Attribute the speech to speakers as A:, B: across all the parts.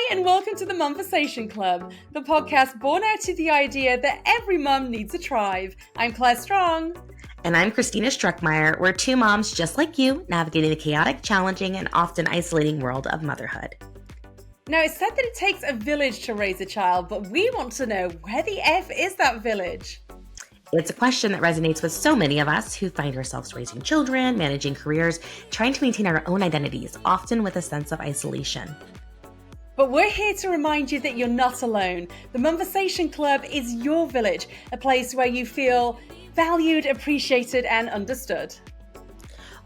A: Hi, and welcome to the Momversation Club, the podcast born out of the idea that every mum needs a tribe. I'm Claire Strong.
B: And I'm Christina Struckmeyer. We're two moms just like you, navigating the chaotic, challenging, and often isolating world of motherhood.
A: Now, it's said that it takes a village to raise a child, but we want to know, where the F is that village?
B: It's a question that resonates with so many of us who find ourselves raising children, managing careers, trying to maintain our own identities, often with a sense of isolation.
A: But we're here to remind you that you're not alone. The Momversation Club is your village, a place where you feel valued, appreciated, and understood.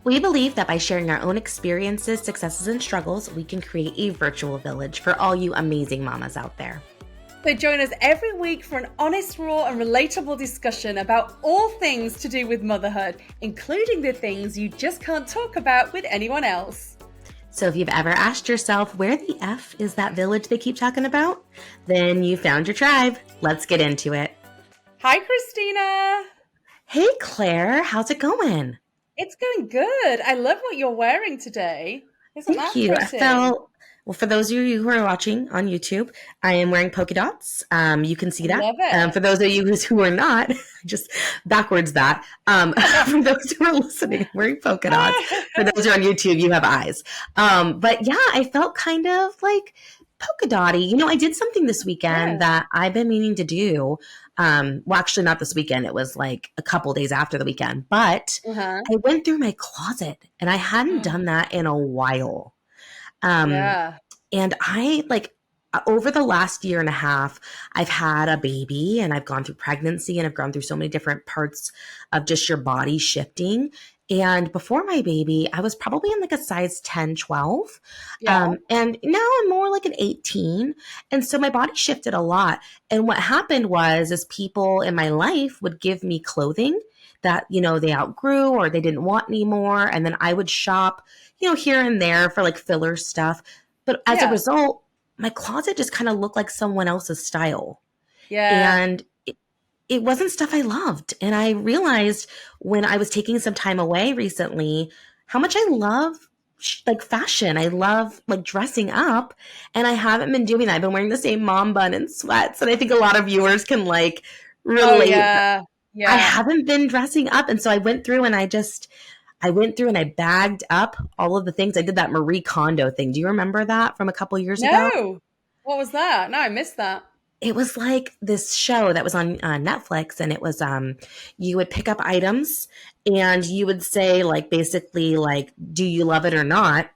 B: We believe that by sharing our own experiences, successes, and struggles, we can create a virtual village for all you amazing mamas out there.
A: So join us every week for an honest, raw, and relatable discussion about all things to do with motherhood, including the things you just can't talk about with anyone else.
B: So if you've ever asked yourself where the F is that village they keep talking about, then you found your tribe. Let's get into it.
A: Hi, Christina.
B: Hey, Claire. How's it going?
A: It's going good. I love what you're wearing today. Isn't
B: Thank
A: that
B: you.
A: pretty?
B: Well, for those of you who are watching on YouTube, I am wearing polka dots. You can see that.
A: Love it.
B: For those of you who are not, just backwards that. For those who are listening, I'm wearing polka dots. For those who are on YouTube, you have eyes. But yeah, I felt kind of like polka dotty. You know, I did something this weekend that I've been meaning to do. Well, actually not this weekend. It was like a couple days after the weekend. But I went through my closet and I hadn't done that in a while. And I over the last year and a half, I've had a baby and I've gone through pregnancy and I've gone through so many different parts of just your body shifting. And before my baby, I was probably in like a size 10, 12. And now I'm more like an 18. And so my body shifted a lot. And what happened is people in my life would give me clothing that, you know, they outgrew or they didn't want anymore. And then I would shop, you know, here and there for like filler stuff. But as a result, my closet just kind of looked like someone else's style. And it wasn't stuff I loved. And I realized when I was taking some time away recently, how much I love like fashion. I love like dressing up, and I haven't been doing that. I've been wearing the same mom bun and sweats. And I think a lot of viewers can like relate. I haven't been dressing up. And so I went through and I bagged up all of the things. I did that Marie Kondo thing. Do you remember that from a couple years ago?
A: No. What was that? No, I missed that.
B: It was like this show that was on Netflix, and it was you would pick up items and you would say like basically like, do you love it or not?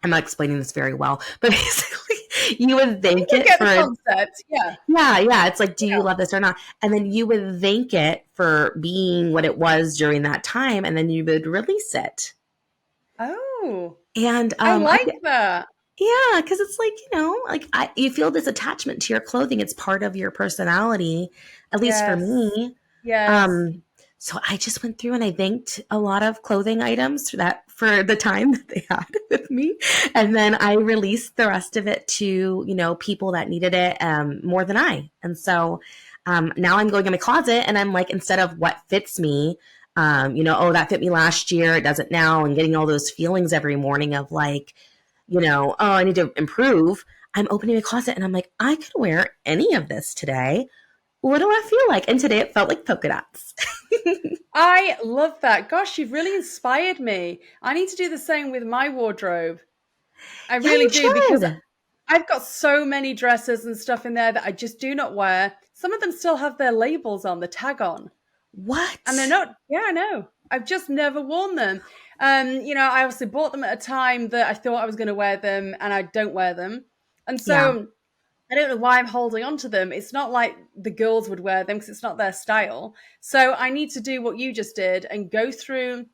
B: I'm not explaining this very well, but basically you would thank it for
A: the concept.
B: Yeah. It's like, do you love this or not? And then you would thank it for being what it was during that time, and then you would release it.
A: Oh,
B: and
A: I like that.
B: Yeah, because it's like, you know, like you feel this attachment to your clothing. It's part of your personality, at least for me. So I just went through and I thanked a lot of clothing items for the time that they had with me. And then I released the rest of it to, you know, people that needed it more than I. And so now I'm going in my closet and I'm like, instead of what fits me, you know, oh, that fit me last year, it doesn't now, and getting all those feelings every morning of like, you know, oh, I need to improve. I'm opening the closet and I'm like, I could wear any of this today. What do I feel like? And today it felt like polka dots.
A: I love that. Gosh, you've really inspired me. I need to do the same with my wardrobe. I really do, because I've got so many dresses and stuff in there that I just do not wear. Some of them still have their labels on, the tag on.
B: What?
A: And they're not, I know. I've just never worn them. You know, I obviously bought them at a time that I thought I was going to wear them, and I don't wear them. And so I don't know why I'm holding on to them. It's not like the girls would wear them because it's not their style. So I need to do what you just did and go through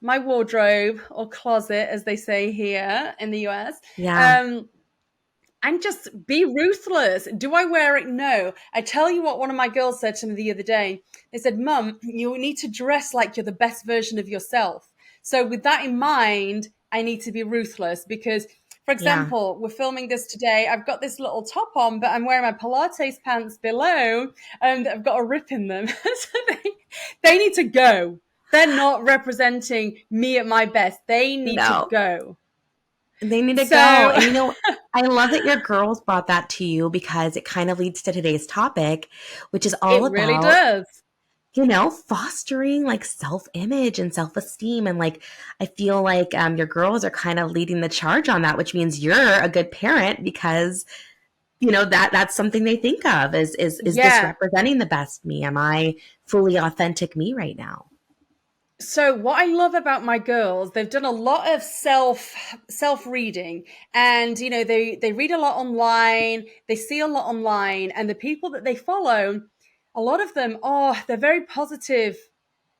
A: my wardrobe, or closet, as they say here in the US. And just be ruthless. Do I wear it? No. I tell you what one of my girls said to me the other day. They said, Mum, you need to dress like you're the best version of yourself. So with that in mind, I need to be ruthless because, for example, we're filming this today. I've got this little top on, but I'm wearing my Pilates pants below and I've got a rip in them. So they need to go. They're not representing me at my best. They need to go.
B: They need to go. And you know, I love that your girls brought that to you because it kind of leads to today's topic, which is all
A: It really
B: about,
A: does.
B: fostering like self-image and self-esteem. And like, I feel like your girls are kind of leading the charge on that, which means you're a good parent because that's something they think of is this
A: Yeah.
B: representing the best me? Am I fully authentic me right now?
A: So what I love about my girls, they've done a lot of self reading, and they read a lot online, they see a lot online, and the people that they follow, a lot of them are they're very positive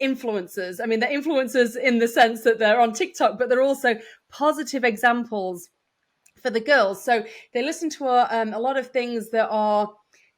A: influencers. I mean, they're influencers in the sense that they're on TikTok, but they're also positive examples for the girls. So they listen to a lot of things that are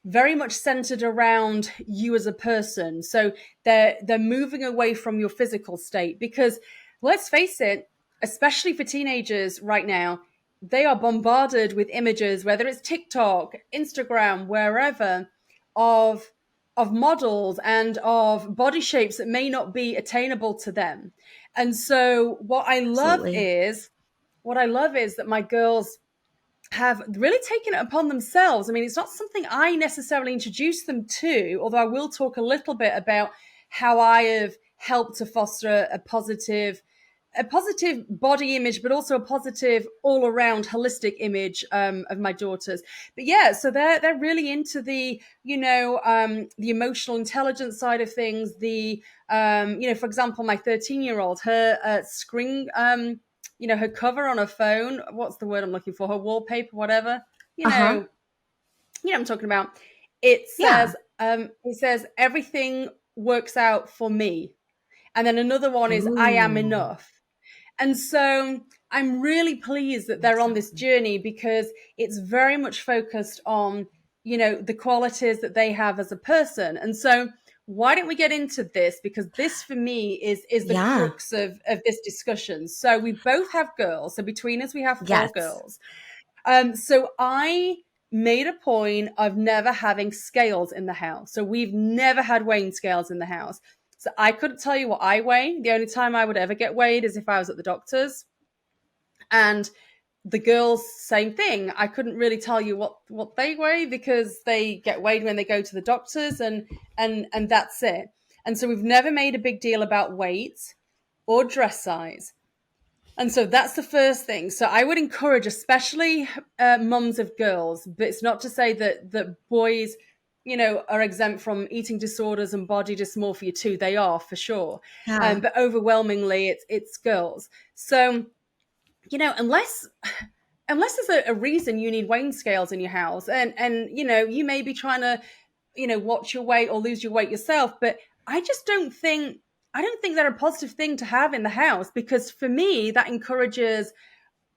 A: very much centered around you as a person. So they're moving away from your physical state because let's face it, especially for teenagers right now, they are bombarded with images, whether it's TikTok, Instagram, wherever, of models and of body shapes that may not be attainable to them. And so
B: Absolutely.
A: what I love is that my girls have really taken it upon themselves. I mean, it's not something I necessarily introduced them to, although I will talk a little bit about how I have helped to foster a positive body image, but also a positive all around holistic image of my daughters. But yeah, so they're really into the emotional intelligence side of things. For example, my 13-year-old, her screen her cover on her phone. What's the word I'm looking for? Her wallpaper, whatever. You
B: Uh-huh.
A: know, you know what I'm talking about.
B: Yeah.
A: It says everything works out for me. And then another one is I am
B: Ooh.
A: enough. And so I'm really pleased that they're
B: That's
A: on this
B: awesome.
A: journey because it's very much focused on, the qualities that they have as a person. And so why don't we get into this? Because this for me is the
B: Yeah.
A: crux of this discussion. So we both have girls. So between us, we have four
B: Yes.
A: girls. So I made a point of never having scales in the house. So we've never had weighing scales in the house. So I couldn't tell you what I weigh. The only time I would ever get weighed is if I was at the doctor's. And the girls, same thing. I couldn't really tell you what they weigh because they get weighed when they go to the doctors, and that's it. And so we've never made a big deal about weight or dress size. And so that's the first thing. So I would encourage, especially mums of girls, but it's not to say that boys, are exempt from eating disorders and body dysmorphia too. They are for sure,
B: Yeah.
A: but overwhelmingly, it's girls. So unless there's a reason you need weighing scales in your house, and you may be trying to watch your weight or lose your weight yourself, but I just don't think they're a positive thing to have in the house because for me that encourages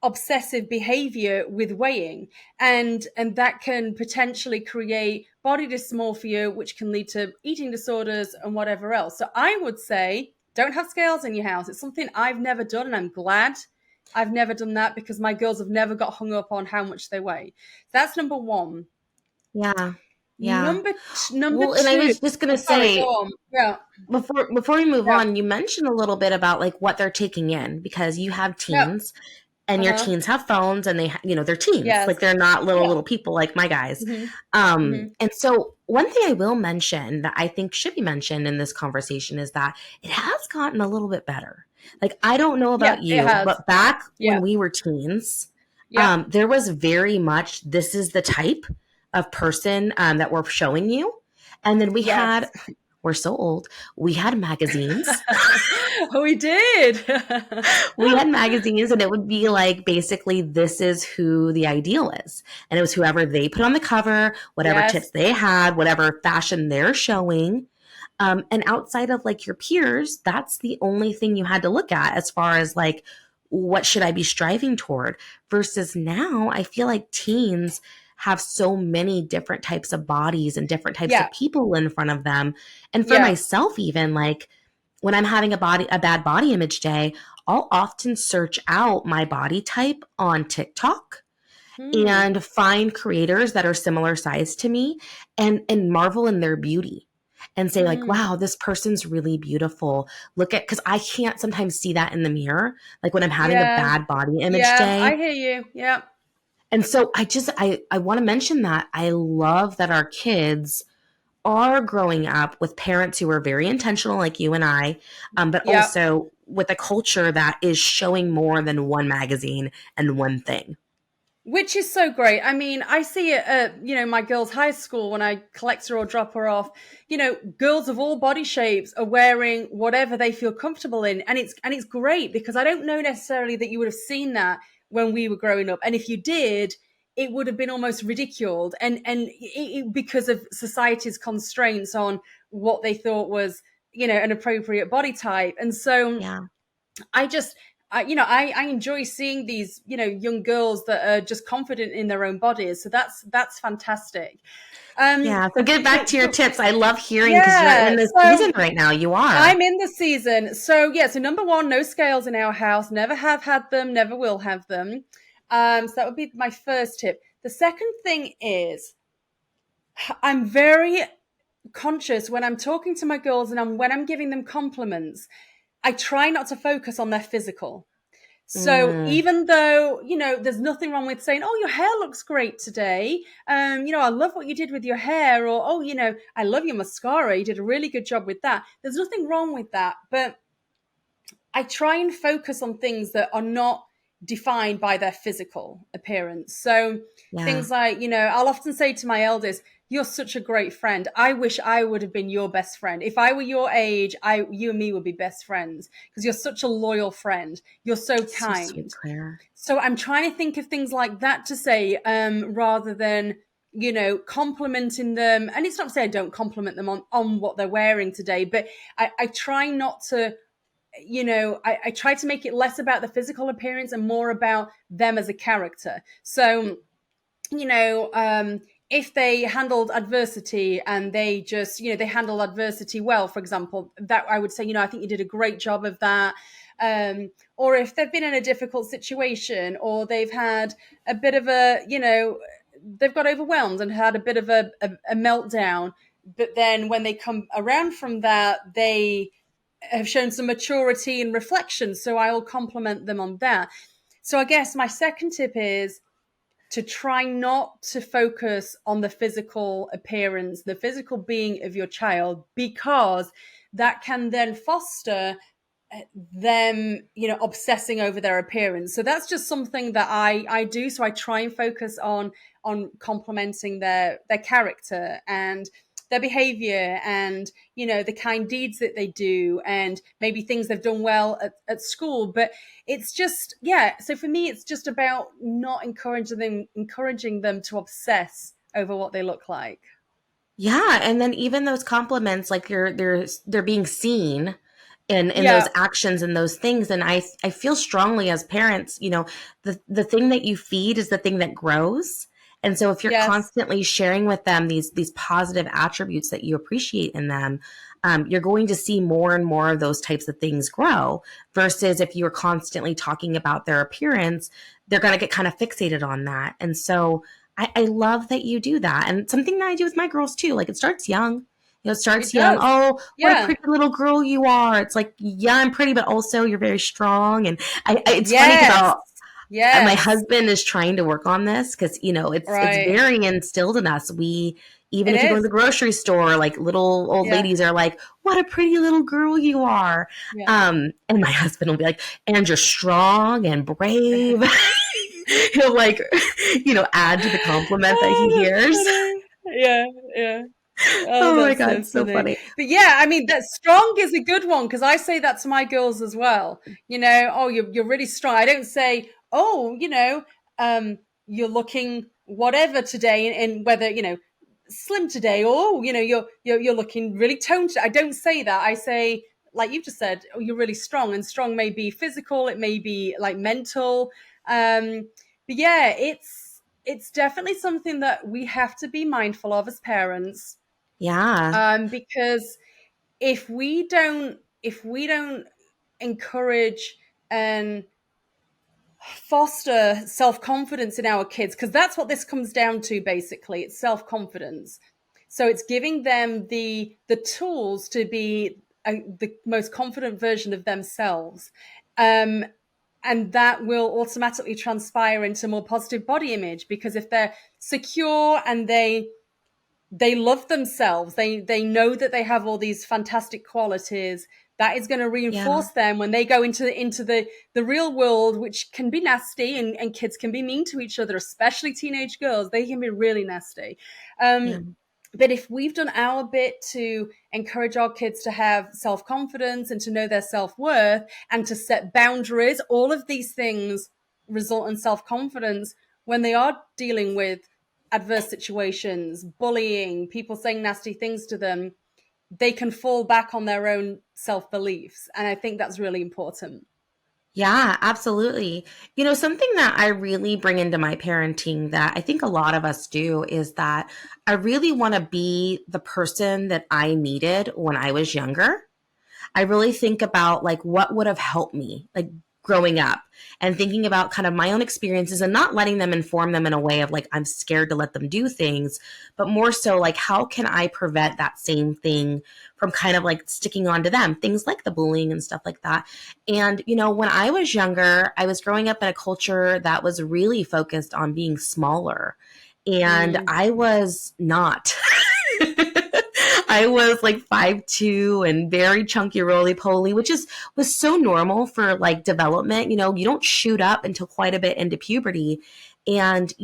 A: obsessive behavior with weighing, and that can potentially create body dysmorphia, which can lead to eating disorders and whatever else. So I would say don't have scales in your house. It's something I've never done, and I'm glad I've never done that because my girls have never got hung up on how much they weigh. That's number one.
B: Yeah. Yeah.
A: Number
B: Well, and I
A: two.
B: was just gonna
A: Oh, sorry, go
B: say,
A: on. Yeah,
B: before we move
A: yeah,
B: on, you mentioned a little bit about like what they're taking in because you have
A: yeah.
B: teens and your
A: Uh-huh.
B: teens have phones and they're teens.
A: Yes.
B: Like they're not
A: Yeah.
B: little people like my guys.
A: Mm-hmm. Mm-hmm.
B: And so one thing I will mention that I think should be mentioned in this conversation is that it has gotten a little bit better. Like I don't know
A: Yeah,
B: about
A: it
B: you,
A: has.
B: but back
A: Yeah.
B: when we were teens,
A: Yeah.
B: there was very much this is the type of person that we're showing you. And then
A: Yes.
B: we're so old, we had magazines.
A: We did.
B: We had magazines and it would be like basically this is who the ideal is. And it was whoever they put on the cover, whatever tips
A: Yes.
B: they had, whatever fashion they're showing. And outside of like your peers, that's the only thing you had to look at as far as like, what should I be striving toward? Versus now, I feel like teens have so many different types of bodies and different types
A: Yeah.
B: of people in front of them. And for
A: Yeah.
B: myself, even like when I'm having a bad body image day, I'll often search out my body type on TikTok
A: Hmm.
B: and find creators that are similar size to me and marvel in their beauty and say like,
A: Hmm.
B: wow, this person's really beautiful. Look at, because I can't sometimes see that in the mirror, like when I'm having a
A: Yeah.
B: bad body image
A: Yeah. I
B: day.
A: hear you. Yeah.
B: And so I want to mention that I love that our kids are growing up with parents who are very intentional, like you and I, but
A: Yeah.
B: also with a culture that is showing more than one magazine and one thing.
A: Which is so great. I mean, I see it at, my girls' high school when I collect her or drop her off. Girls of all body shapes are wearing whatever they feel comfortable in. And it's great because I don't know necessarily that you would have seen that when we were growing up. And if you did, it would have been almost ridiculed. Because of society's constraints on what they thought was, an appropriate body type. And so
B: Yeah.
A: I just, I enjoy seeing these, young girls that are just confident in their own bodies. So that's fantastic. Um,
B: Yeah. So get back to your
A: so
B: tips. I love hearing because you're
A: yeah,
B: in the
A: so
B: season right now. You are.
A: I'm in the season. So yeah, so number one, no scales in our house. Never have had them. Never will have them. So that would be my first tip. The second thing is I'm very conscious when I'm talking to my girls and when I'm giving them compliments. I try not to focus on their physical. So
B: Mm,
A: even though, there's nothing wrong with saying, oh, your hair looks great today. I love what you did with your hair, or, oh, I love your mascara. You did a really good job with that. There's nothing wrong with that. But I try and focus on things that are not defined by their physical appearance. So
B: yeah.
A: things like, I'll often say to my eldest, you're such a great friend. I wish I would have been your best friend. If I were your age, you and me would be best friends because you're such a loyal friend. You're so
B: So sweet,
A: kind.
B: Claire.
A: So I'm trying to think of things like that to say, rather than, complimenting them. And it's not to say I don't compliment them on what they're wearing today, but I try not to, I try to make it less about the physical appearance and more about them as a character. So, you know, um, if they handled adversity and they just, they handled adversity well, for example, that I would say, I think you did a great job of that. Or if they've been in a difficult situation or they've had a bit of a, they've got overwhelmed and had a bit of a meltdown. But then when they come around from that, they have shown some maturity and reflection. So I'll compliment them on that. So I guess my second tip is to try not to focus on the physical appearance, the physical being of your child, because that can then foster them, obsessing over their appearance. So that's just something that I do. So I try and focus on complementing their character and their behavior and the kind deeds that they do and maybe things they've done well at school. But it's just, yeah, so for me it's just about not encouraging them to obsess over what they look like.
B: Yeah, and then even those compliments, like they're being seen in those
A: Yeah.
B: actions and those things. And I feel strongly as parents, the thing that you feed is the thing that grows. And so if you're
A: Yes.
B: constantly sharing with them these positive attributes that you appreciate in them, you're going to see more and more of those types of things grow. Versus if you're constantly talking about their appearance, they're going to get kind of fixated on that. And so I love that you do that. And something that I do with my girls too. Like it starts young. It
A: It
B: starts young.
A: does.
B: Oh, what a
A: Yeah.
B: pretty little girl you are. It's like, yeah, I'm pretty, but also you're very strong. And it's funny
A: Yes.
B: because my
A: Yes.
B: husband is trying to work on this because it's
A: Right.
B: very instilled in us. We even
A: It
B: if you go to
A: is.
B: the grocery store, like little old
A: Yeah.
B: ladies are like, "What a pretty little girl you are,"
A: Yeah.
B: and my husband will be like, "And you're strong and brave." He'll like, add to the compliment that he
A: Oh, that's
B: hears.
A: funny. Yeah, yeah. Oh,
B: Oh my
A: that's
B: god,
A: so
B: so
A: funny.
B: funny.
A: But yeah, I mean, that strong is a good one because I say that to my girls as well. Oh, you're really strong. I don't say, oh, you're looking whatever today, and whether slim today, or oh, you're looking really toned. I don't say that. I say, like you just said, oh, you're really strong, and strong may be physical, it may be like mental. But yeah, it's definitely something that we have to be mindful of as parents,
B: Yeah.
A: because if we don't encourage and foster self-confidence in our kids, because that's what this comes down to, basically it's self-confidence. So it's giving them the tools to be the most confident version of themselves. um and that will automatically transpire into more positive body image, because if they're secure and they love themselves, they know that they have all these fantastic qualities, that is going to
B: Yeah.
A: reinforce them when they go into the real world, which can be nasty, and kids can be mean to each other, especially teenage girls. They can be really nasty.
B: Yeah.
A: But if we've done our bit to encourage our kids to have self confidence and to know their self worth and to set boundaries, all of these things result in self confidence when they are dealing with adverse situations, bullying, people saying nasty things to them. They can fall back on their own self beliefs. And I think that's really important.
B: Yeah, absolutely. Something that I really bring into my parenting that I think a lot of us do is that I really want to be the person that I needed when I was younger. I really think about like what would have helped me, like growing up, and thinking about kind of my own experiences and not letting them inform them in a way of like I'm scared to let them do things, but more so like how can I prevent that same thing from kind of like sticking on to them, things like the bullying and stuff like that. And when I was younger, I was growing up in a culture that was really focused on being smaller, and
A: Mm,
B: I was not. I was like 5'2" and very chunky roly poly, which was so normal for like development. You don't shoot up until quite a bit into puberty. And,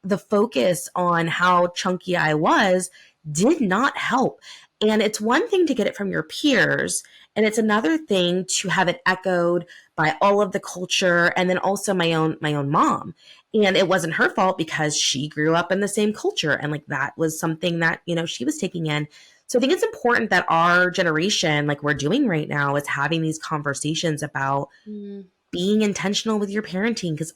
B: the focus on how chunky I was did not help. And it's one thing to get it from your peers, and it's another thing to have it echoed by all of the culture and then also my own mom. And it wasn't her fault because she grew up in the same culture, and like that was something that, she was taking in. So I think it's important that our generation, like we're doing right now, is having these conversations about
A: mm,
B: being intentional with your parenting. Because,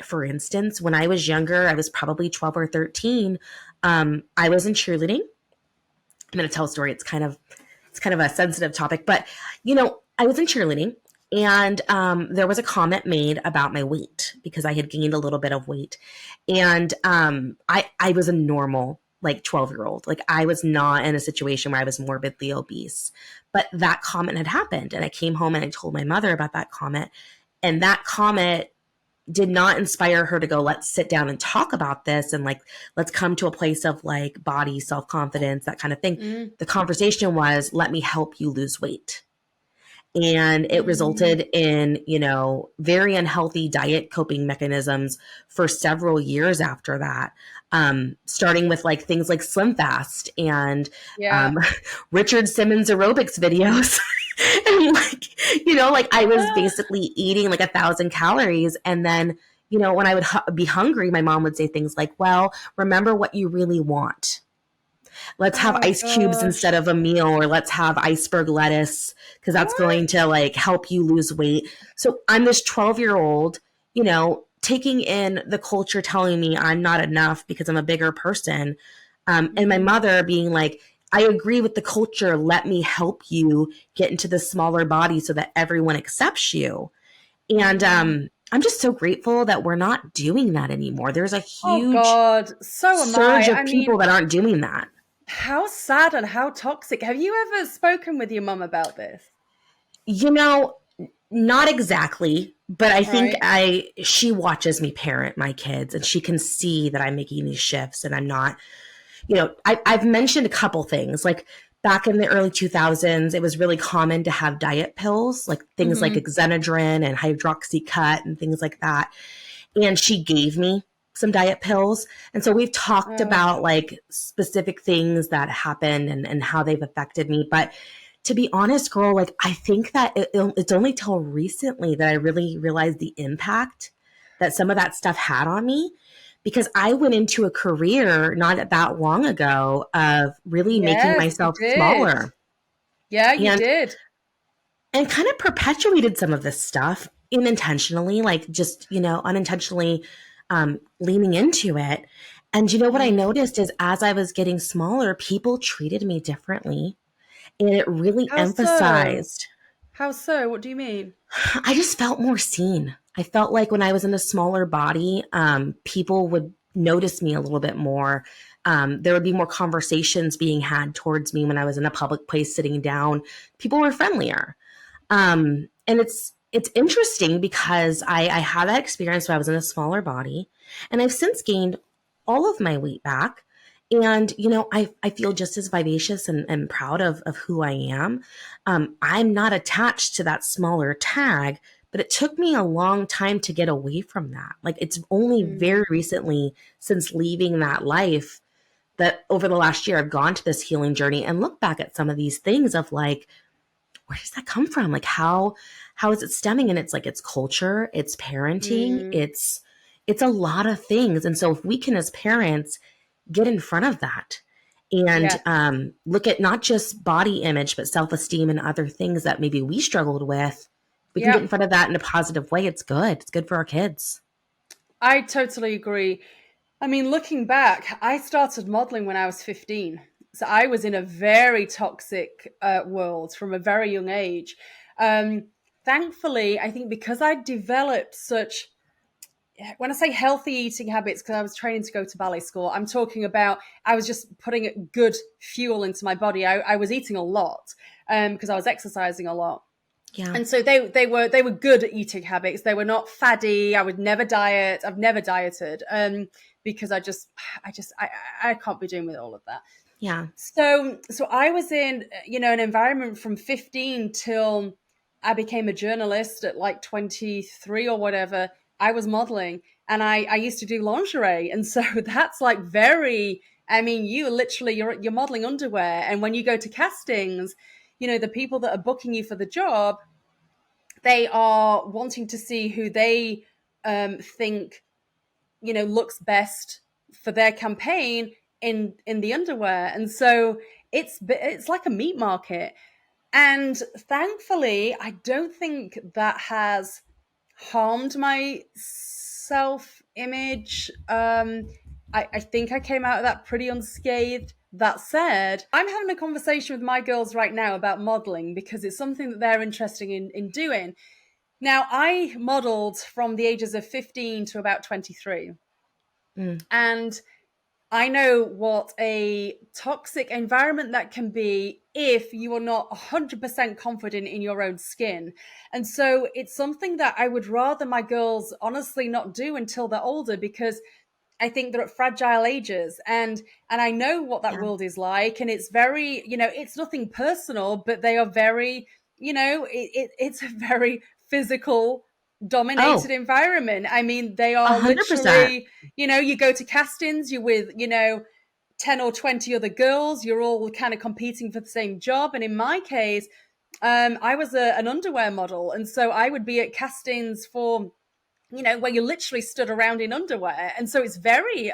B: for instance, when I was younger, I was probably 12 or 13. I was in cheerleading. I'm going to tell a story. It's kind of a sensitive topic, but I was in cheerleading, and there was a comment made about my weight because I had gained a little bit of weight, and I was a normal like 12-year-old. Like I was not in a situation where I was morbidly obese, but that comment had happened, and I came home and I told my mother about that comment, and that comment did not inspire her to go, let's sit down and talk about this and like let's come to a place of like body self-confidence, that kind of thing.
A: mm,
B: The conversation was, let me help you lose weight. And it
A: mm.
B: resulted in very unhealthy diet coping mechanisms for several years after that, starting with like things like slim fast and
A: Yeah.
B: um, Richard Simmons aerobics videos. And like I was basically eating like 1,000 calories, and then when I would be hungry, my mom would say things like, well, remember what you really want. Let's have
A: Oh
B: ice cubes instead
A: gosh.
B: of a meal, or let's have iceberg lettuce because that's
A: What?
B: going to like help you lose weight. So I'm this 12-year-old, taking in the culture telling me I'm not enough because I'm a bigger person. And my
A: Mm,
B: mother being like, I agree with the culture. Let me help you get into the smaller body so that everyone accepts you. And
A: mm.
B: I'm just so grateful that we're not doing that anymore. There's a
A: Oh
B: huge
A: God, so am
B: surge
A: I.
B: of
A: I
B: people
A: mean,
B: that aren't doing that.
A: how sad and how toxic. Have you ever spoken with your mum about this?
B: You know, Not exactly, but I think
A: Right.
B: she watches me parent my kids, and she can see that I'm making these shifts and I'm not, I've mentioned a couple things like back in the early 2000s, it was really common to have diet pills, like things like
A: Mm-hmm.
B: Xenadrin and Hydroxycut and things like that. And she gave me some diet pills. And so we've talked
A: Oh,
B: about like specific things that happened and how they've affected me. But to be honest, girl, like I think that it's only till recently that I really realized the impact that some of that stuff had on me, because I went into a career not that long ago of really making
A: yes, you
B: myself
A: did.
B: smaller
A: Yeah, you
B: and
A: did.
B: kind of perpetuated some of this stuff unintentionally, like just, unintentionally leaning into it. And what I
A: Mm.
B: noticed is as I was getting smaller, people treated me differently. And it really
A: How so?
B: emphasized,
A: How so? What do you mean?
B: I just felt more seen. I felt like when I was in a smaller body, people would notice me a little bit more. There would be more conversations being had towards me when I was in a public place sitting down. People were friendlier. And it's interesting because I had that experience where I was in a smaller body, and I've since gained all of my weight back. And, I feel just as vivacious and proud of who I am. I'm not attached to that smaller tag, but it took me a long time to get away from that. Like, it's only
A: Mm,
B: very recently since leaving that life that over the last year I've gone to this healing journey and look back at some of these things of like, where does that come from? Like, how is it stemming? And it's like, it's culture, it's parenting,
A: mm,
B: it's a lot of things. And so if we can, as parents, get in front of that and
A: yeah,
B: look at not just body image, but self-esteem and other things that maybe we struggled with, we can
A: yeah.
B: get in front of that in a positive way. It's good. It's good for our kids.
A: I totally agree. I mean, looking back, I started modeling when I was 15. So I was in a very toxic world from a very young age. Um, Thankfully, I think because I developed such, when I say healthy eating habits, because I was training to go to ballet school, I'm talking about I was just putting good fuel into my body. I was eating a lot because I was exercising a lot.
B: Yeah.
A: And so they were good eating habits. They were not faddy. I would never diet. I've never dieted because I can't be doing with all of that.
B: Yeah.
A: So I was in an environment from 15 till I became a journalist at like 23 or whatever. I was modeling and I used to do lingerie, and so that's like very. I mean, you're modeling underwear, and when you go to castings, the people that are booking you for the job, they are wanting to see who they think looks best for their campaign in the underwear, and so it's like a meat market. And thankfully, I don't think that has harmed my self image. I think I came out of that pretty unscathed. That said, I'm having a conversation with my girls right now about modeling because it's something that they're interested in doing. Now, I modeled from the ages of 15 to about 23.
B: Mm.
A: And I know what a toxic environment that can be if you are not 100% confident in your own skin. And so it's something that I would rather my girls honestly not do until they're older, because I think they're at fragile ages, and I know what that
B: Yeah.
A: world is like, and it's very, it's nothing personal, but they are very, it's a very physical dominated
B: Oh,
A: environment. I mean, they are
B: 100%.
A: literally, you go to castings, you're with, 10 or 20 other girls, you're all kind of competing for the same job. And in my case, I was an underwear model, and so I would be at castings for where you literally stood around in underwear, and so it's very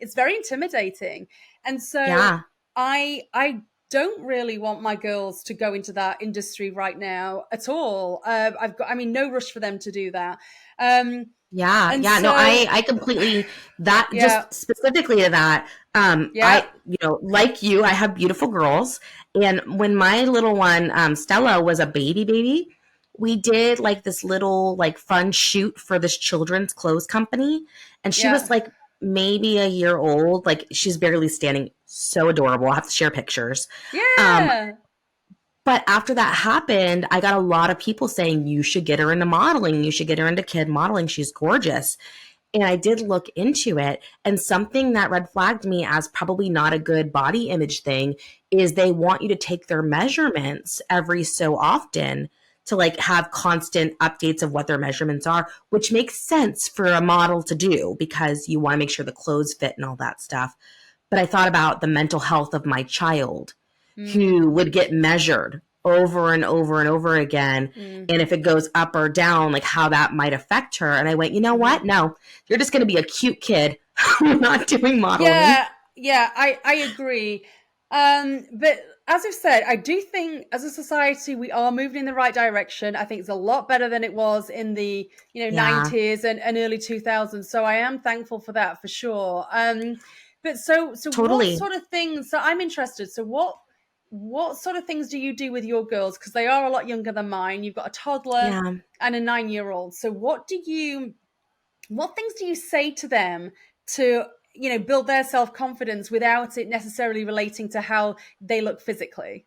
A: intimidating. And so
B: Yeah.
A: I don't really want my girls to go into that industry right now at all. I mean, no rush for them to do that. um
B: Yeah,
A: and
B: yeah, no,
A: so
B: I completely that
A: yeah,
B: just specifically to that.
A: yeah,
B: I like you, I have beautiful girls, and when my little one Stella was a baby, we did like this little like fun shoot for this children's clothes company, and she was
A: yeah,
B: like maybe a year old, like she's barely standing, so adorable. I have to share pictures. Um,
A: yeah,
B: but after that happened, I got a lot of people saying, you should get her into modeling. You should get her into kid modeling. She's gorgeous. And I did look into it. And something that red flagged me as probably not a good body image thing is they want you to take their measurements every so often to like have constant updates of what their measurements are, which makes sense for a model to do because you want to make sure the clothes fit and all that stuff. But I thought about the mental health of my child
A: mm,
B: who would get measured over and over and over again.
A: mm,
B: And if it goes up or down, like how that might affect her. And I went, you know
A: mm-hmm.
B: what? No, you're just going to be a cute kid. We're not doing modeling.
A: Yeah, yeah, I agree. But as I've said, I do think as a society we are moving in the right direction. I think it's a lot better than it was in the
B: Yeah,
A: 90s and early 2000s. So I am thankful for that for sure. But so what
B: totally.
A: sort of things? So I'm interested. So what sort of things do you do with your girls? Because they are a lot younger than mine. You've got a toddler
B: Yeah.
A: and a 9-year-old. So what things do you say to them to build their self-confidence without it necessarily relating to how they look physically?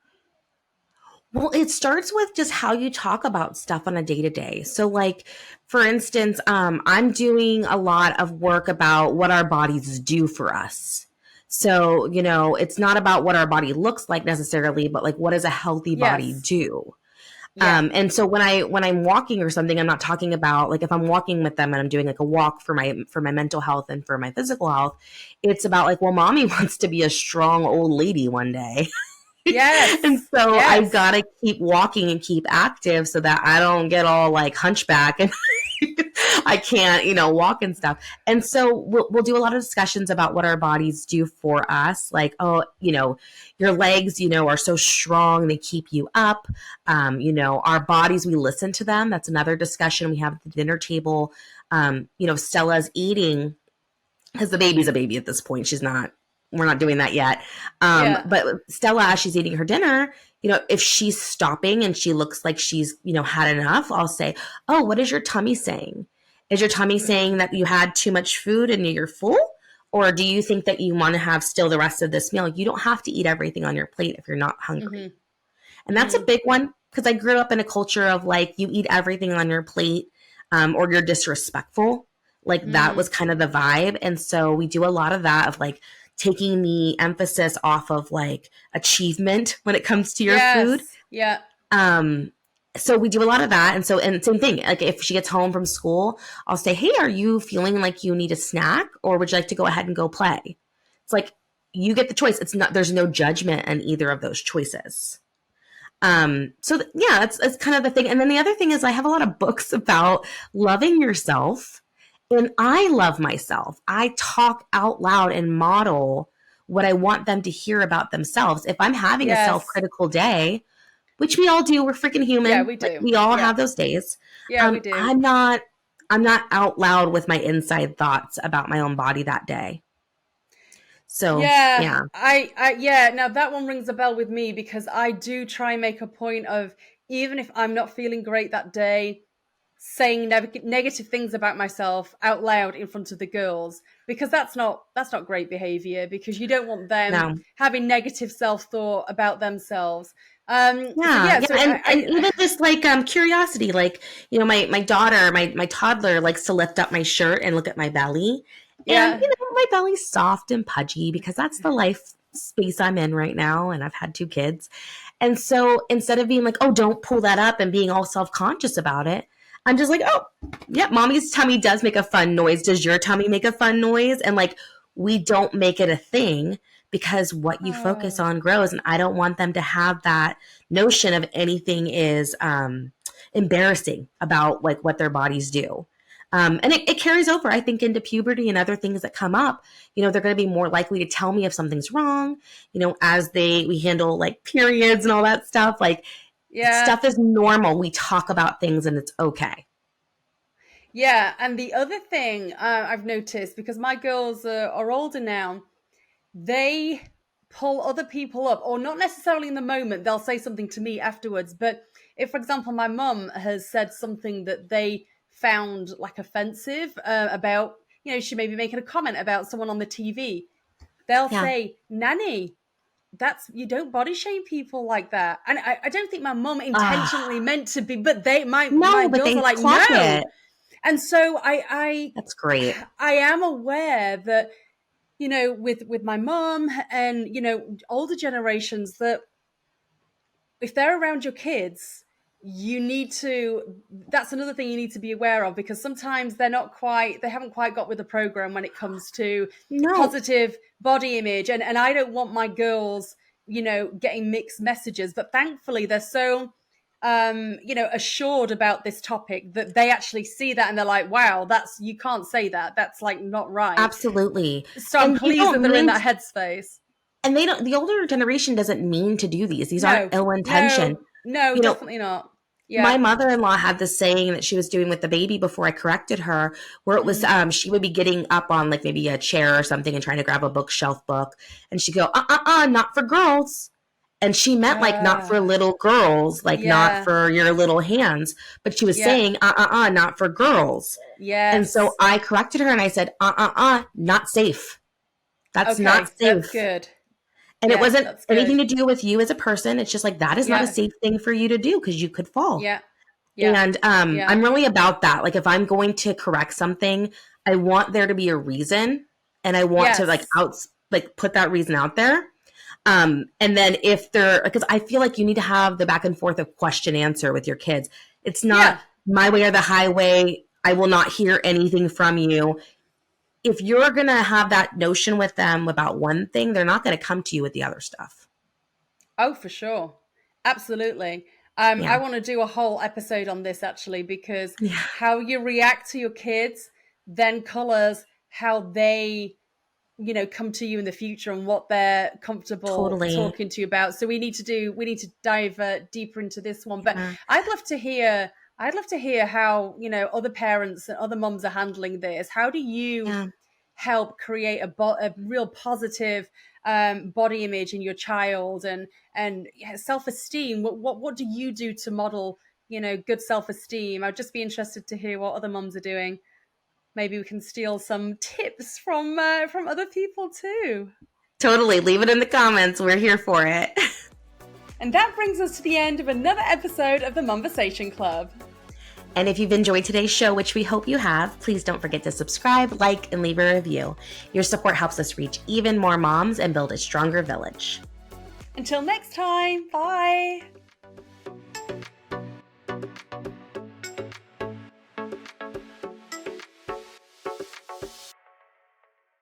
B: Well, it starts with just how you talk about stuff on a day to day. So, like, for instance, I'm doing a lot of work about what our bodies do for us. So, it's not about what our body looks like necessarily, but like, what does a healthy body
A: Yes.
B: do?
A: Yeah.
B: And so when I'm walking or something, I'm not talking about like if I'm walking with them and I'm doing like a walk for my mental health and for my physical health, it's about like, well, mommy wants to be a strong old lady one day. And
A: Yes.
B: so I've got
A: Yes.
B: to keep walking and keep active so that I don't get all like hunchback and I can't, walk and stuff. And so we'll do a lot of discussions about what our bodies do for us. Like, oh, your legs, are so strong. They keep you up. Our bodies, we listen to them. That's another discussion we have at the dinner table. Stella's eating because the baby's a baby at this point. We're not doing that yet.
A: Yeah.
B: But Stella, as she's eating her dinner, if she's stopping and she looks like she's, had enough, I'll say, oh, what is your tummy saying? Is your tummy saying that you had too much food and you're full? Or do you think that you want to have still the rest of this meal? You don't have to eat everything on your plate if you're not hungry.
A: Mhm.
B: And that's a
A: Mhm.
B: big one because I grew up in a culture of like, you eat everything on your plate or you're disrespectful. Like that was
A: Mm.
B: kind of the vibe. And so we do a lot of that of like taking the emphasis off of like achievement when it comes to your food.
A: Yes. Yeah.
B: Um, so we do a lot of that. And same thing, like if she gets home from school, I'll say, hey, are you feeling like you need a snack or would you like to go ahead and go play? It's like, you get the choice. There's no judgment in either of those choices. Yeah, that's kind of the thing. And then the other thing is I have a lot of books about loving yourself and I love myself. I talk out loud and model what I want them to hear about themselves. If I'm having a
A: Yes.
B: self-critical day, which we all do, we're freaking
A: Yeah,
B: human.
A: we
B: Like
A: do.
B: we all
A: Yeah.
B: have those days.
A: Yeah, we do.
B: I'm not out loud with my inside thoughts about my own body that day. So,
A: Yeah,
B: yeah.
A: yeah, now that one rings a bell with me because I do try and make a point of, even if I'm not feeling great that day, saying negative things about myself out loud in front of the girls, because that's not great behavior, because you don't want them
B: No.
A: having negative self-thought about themselves. So
B: Yeah,
A: yeah,
B: yeah,
A: so
B: and even just like curiosity, like my daughter, my toddler likes to lift up my shirt and look at my belly, and
A: yeah.
B: my belly's soft and pudgy because that's the life space I'm in right now, and I've had two kids, and so instead of being like, oh, don't pull that up and being all self conscious about it, I'm just like, oh, yeah, mommy's tummy does make a fun noise. Does your tummy make a fun noise? And like, we don't make it a thing because what you focus
A: Oh.
B: on grows, and I don't want them to have that notion of anything is embarrassing about like what their bodies do. And it carries over, I think, into puberty and other things that come up. They're going to be more likely to tell me if something's wrong. As we handle like periods and all that stuff. Like
A: Yeah.
B: stuff is normal. We talk about things and it's okay.
A: Yeah, and the other thing I've noticed, because my girls are older now, they pull other people up, or not necessarily in the moment, they'll say something to me afterwards. But if, for example, my mum has said something that they found like offensive about, she may be making a comment about someone on the TV, they'll
B: Yeah.
A: say, Nanny, you don't body shame people like that. And I don't think my mum intentionally
B: Ah,
A: meant to be, but my
B: no, but
A: girls
B: they
A: are like,
B: clock
A: no.
B: it.
A: And so I
B: That's great.
A: I am aware that, with my mom and, older generations, that if they're around your kids, you need to that's another thing you need to be aware of, because sometimes they haven't quite got with the program when it comes to
B: No,
A: positive body image, and I don't want my girls, getting mixed messages. But thankfully they're so assured about this topic that they actually see that and they're like, wow, you can't say that, that's like not right.
B: absolutely.
A: So I'm
B: And you
A: pleased that
B: don't
A: they're in
B: mean
A: that headspace.
B: and they don't the older generation doesn't mean to do these. These aren't
A: No,
B: ill intention.
A: no, no,
B: You know,
A: definitely not.
B: my
A: Yeah.
B: mother-in-law had this saying that she was doing with the baby before I corrected her, where it was
A: Mm.
B: she would be getting up on like maybe a chair or something and trying to grab a bookshelf book, and she'd go, not for girls. And she meant like not for
A: Uh,
B: little girls, like not
A: yeah.
B: for your little hands, but she was
A: Yeah.
B: saying, not for girls. And so
A: Yes.
B: I corrected her and I said, not safe. That's not
A: Okay, that's
B: safe.
A: good.
B: And it
A: Yeah,
B: wasn't
A: that's
B: anything
A: good.
B: to do with you as a person. It's just like, that is not a
A: Yeah,
B: safe thing for you to do because you could fall.
A: yeah, yeah,
B: And
A: yeah,
B: I'm really about that. Like if I'm going to correct something, I want there to be a reason, and I want to
A: yes,
B: put that reason out there. And then if they're, because I feel like you need to have the back and forth of question answer with your kids. It's not
A: yeah,
B: my way or the highway. I will not hear anything from you. If you're going to have that notion with them about one thing, they're not going to come to you with the other stuff.
A: oh, for sure. Absolutely. I
B: Yeah.
A: want to do a whole episode on this actually, because
B: Yeah.
A: how you react to your kids then colors how they, come to you in the future and what they're comfortable
B: Totally.
A: talking to you about. So we need to dive deeper into this one. But
B: Yeah.
A: I'd love to hear how, other parents and other moms are handling this. How do you
B: Yeah.
A: help create a real positive body image in your child, and self-esteem? What do you do to model, good self-esteem? I'd just be interested to hear what other moms are doing. Maybe we can steal some tips from other people too.
B: Totally. Leave it in the comments. We're here for it.
A: And that brings us to the end of another episode of the Momversation Club.
B: And if you've enjoyed today's show, which we hope you have, please don't forget to subscribe, like, and leave a review. Your support helps us reach even more moms and build a stronger village.
A: Until next time, bye.